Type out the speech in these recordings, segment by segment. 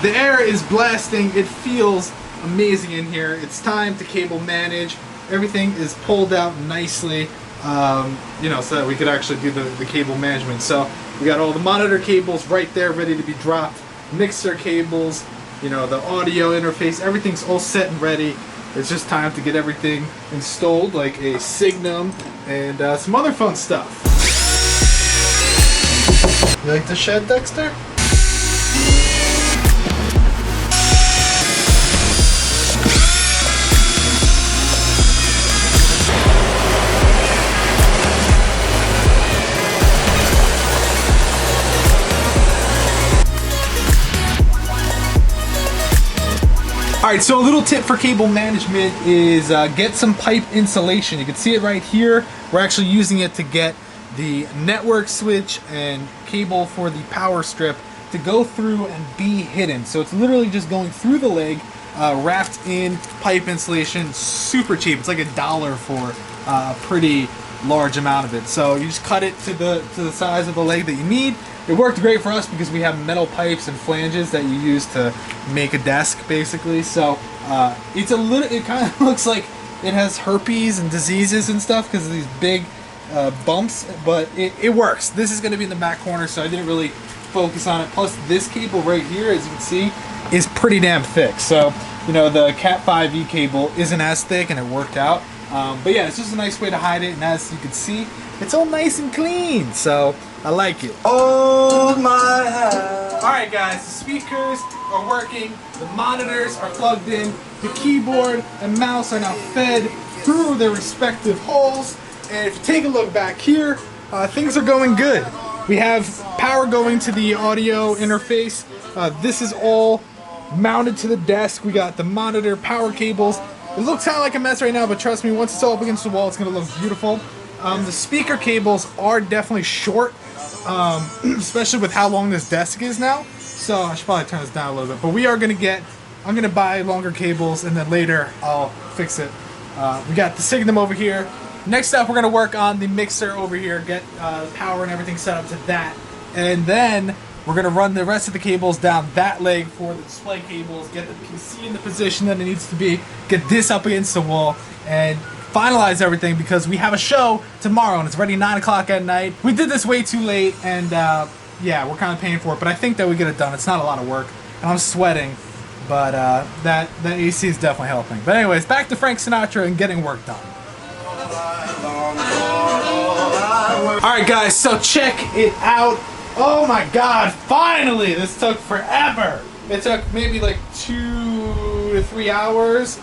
The air is blasting. It feels amazing in here. It's time to cable manage. Everything is pulled out nicely, you know, so that we could actually do the cable management. So we got all the monitor cables right there ready to be dropped, mixer cables, you know, the audio interface, everything's all set and ready. It's just time to get everything installed, like a Signum and some other fun stuff. You like the shed, Dexter? Alright, so a little tip for cable management is get some pipe insulation. You can see it right here. We're actually using it to get the network switch and cable for the power strip to go through and be hidden. So it's literally just going through the leg, wrapped in pipe insulation, super cheap. It's like $1 for a pretty large amount of it. So you just cut it to the size of the leg that you need. It worked great for us because we have metal pipes and flanges that you use to make a desk, basically. So it's a little. It kind of looks like it has herpes and diseases and stuff because of these big bumps, but it works. This is going to be in the back corner, so I didn't really focus on it. Plus, this cable right here, as you can see, is pretty damn thick. So you know the Cat 5e cable isn't as thick, and it worked out. But yeah, it's just a nice way to hide it, and as you can see, it's all nice and clean. So I like it. Oh my hand. Alright guys, the speakers are working, the monitors are plugged in, the keyboard and mouse are now fed through their respective holes, and if you take a look back here, things are going good. We have power going to the audio interface. This is all mounted to the desk. We got the monitor, power cables. It looks kind of like a mess right now, but trust me, once it's all up against the wall, it's going to look beautiful. The speaker cables are definitely short, especially with how long this desk is now. So I should probably turn this down a little bit. But we are going to I'm going to buy longer cables, and then later I'll fix it. We got the Signum over here. Next up, we're going to work on the mixer over here, get power and everything set up to that. And then we're going to run the rest of the cables down that leg for the display cables, get the PC in the position that it needs to be, get this up against the wall, and finalize everything because we have a show tomorrow and it's already 9 o'clock at night. We did this way too late, and yeah, we're kind of paying for it, but I think that we get it done. It's not a lot of work, and I'm sweating, but that AC is definitely helping. But anyways, back to Frank Sinatra and getting work done. Alright guys, so check it out. Oh my god, finally! This took forever. It took maybe like 2 to 3 hours.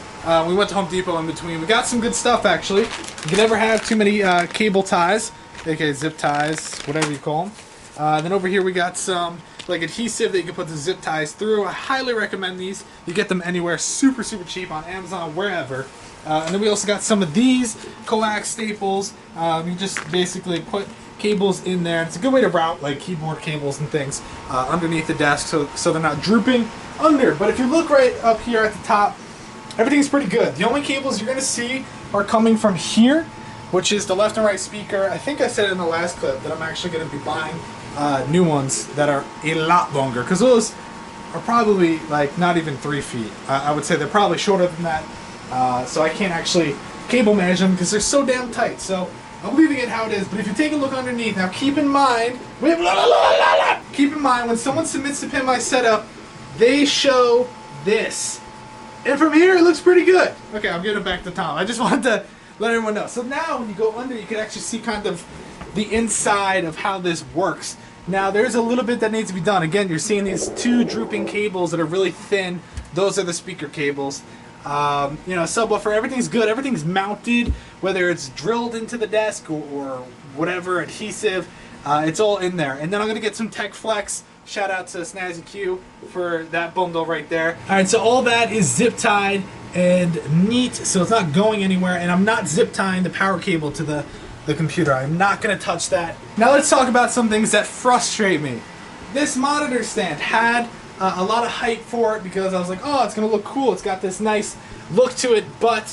We went to Home Depot in between. We got some good stuff, actually. You can never have too many cable ties, aka zip ties, whatever you call them. Then over here we got some like adhesive that you can put the zip ties through. I highly recommend these. You get them anywhere, super cheap on Amazon, wherever. And then we also got some of these coax staples. You just basically put cables in there. It's a good way to route like keyboard cables and things underneath the desk so they're not drooping under. But if you look right up here at the top, everything's pretty good. The only cables you're going to see are coming from here, which is the left and right speaker. I think I said in the last clip that I'm actually going to be buying new ones that are a lot longer, because those are probably like not even 3 feet. I would say they're probably shorter than that, so I can't actually cable manage them because they're so damn tight. So I'm leaving it how it is, but if you take a look underneath, now keep in mind when someone submits to Pimp My Setup, they show this. And from here, it looks pretty good. Okay, I'm giving it back to Tom. I just wanted to let everyone know. So now, when you go under, you can actually see kind of the inside of how this works. Now, there's a little bit that needs to be done. Again, you're seeing these 2 drooping cables that are really thin. Those are the speaker cables. You know, subwoofer, everything's good. Everything's mounted, whether it's drilled into the desk or whatever, adhesive. It's all in there. And then I'm going to get some Tech Flex. Shout out to Snazzy Q for that bundle right there. Alright, so all that is zip tied and neat, so it's not going anywhere. And I'm not zip tying the power cable to the computer. I'm not going to touch that. Now let's talk about some things that frustrate me. This monitor stand had a lot of hype for it because I was like, oh, it's going to look cool. It's got this nice look to it. But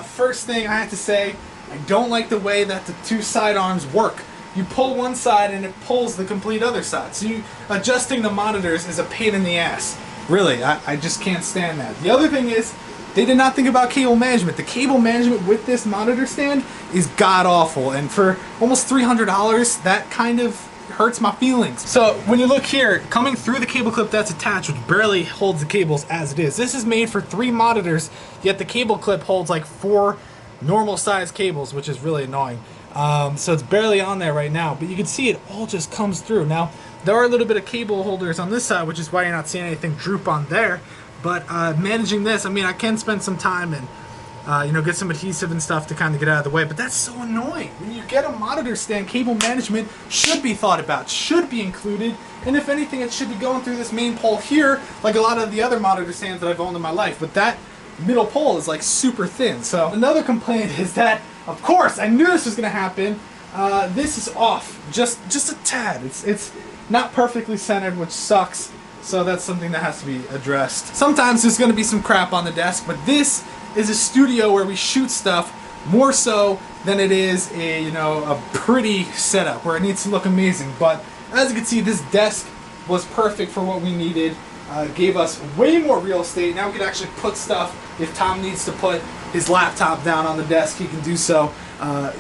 first thing I have to say, I don't like the way that the 2 sidearms work. You pull one side and it pulls the complete other side. So adjusting the monitors is a pain in the ass. Really, I just can't stand that. The other thing is, they did not think about cable management. The cable management with this monitor stand is god-awful, and for almost $300, that kind of hurts my feelings. So when you look here, coming through the cable clip that's attached, which barely holds the cables as it is, this is made for 3 monitors, yet the cable clip holds like 4 normal size cables, which is really annoying. So it's barely on there right now, but you can see it all just comes through. Now, there are a little bit of cable holders on this side, which is why you're not seeing anything droop on there. But managing this, I mean, I can spend some time and you know, get some adhesive and stuff to kind of get out of the way. But that's so annoying. When you get a monitor stand, cable management should be thought about, should be included. And if anything, it should be going through this main pole here, like a lot of the other monitor stands that I've owned in my life. But that middle pole is like super thin. So another complaint is that, of course, I knew this was going to happen. This is off, just a tad. It's not perfectly centered, which sucks. So that's something that has to be addressed. Sometimes there's going to be some crap on the desk, but this is a studio where we shoot stuff more so than it is a, you know, a pretty setup where it needs to look amazing. But as you can see, this desk was perfect for what we needed. Gave us way more real estate. Now we can actually put stuff. If Tom needs to put his laptop down on the desk, he can do so.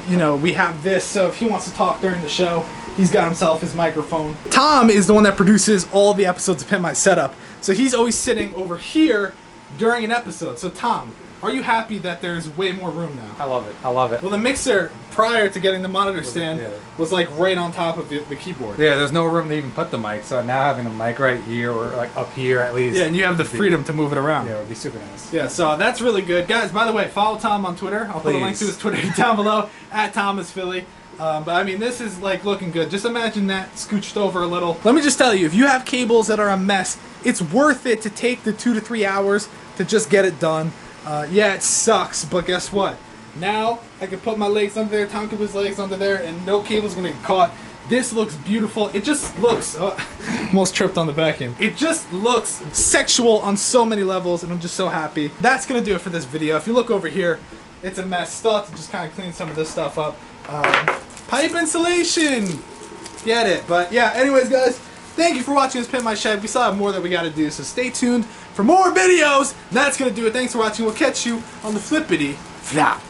You know, we have this, so if he wants to talk during the show, he's got himself his microphone. Tom is the one that produces all the episodes of Pimp My Setup, so he's always sitting over here during an episode. So Tom, are you happy that there's way more room now? I love it. I love it. Well, the mixer, prior to getting the monitor stand, was like right on top of the keyboard. Yeah, there's no room to even put the mic, so now having a mic right here, or like up here at least. Yeah, and you have the freedom to move it around. Yeah, it would be super nice. Yeah, so that's really good. Guys, by the way, follow Tom on Twitter. I'll put a link to his Twitter down below, @ThomasPhilly. But I mean, this is like looking good. Just imagine that scooched over a little. Let me just tell you, if you have cables that are a mess, it's worth it to take the 2 to 3 hours to just get it done. Yeah, it sucks, but guess what? Now I can put my legs under there, Tom can put his legs under there, and no cable's gonna get caught. This looks beautiful. It just looks, almost tripped on the vacuum. It just looks sexual on so many levels, and I'm just so happy. That's gonna do it for this video. If you look over here, it's a mess. Still have to just kind of clean some of this stuff up. Pipe insulation! Get it. But yeah, anyways guys, thank you for watching this Pimp My Shed. We still have more that we gotta do, so stay tuned for more videos. That's gonna do it. Thanks for watching. We'll catch you on the flippity flop.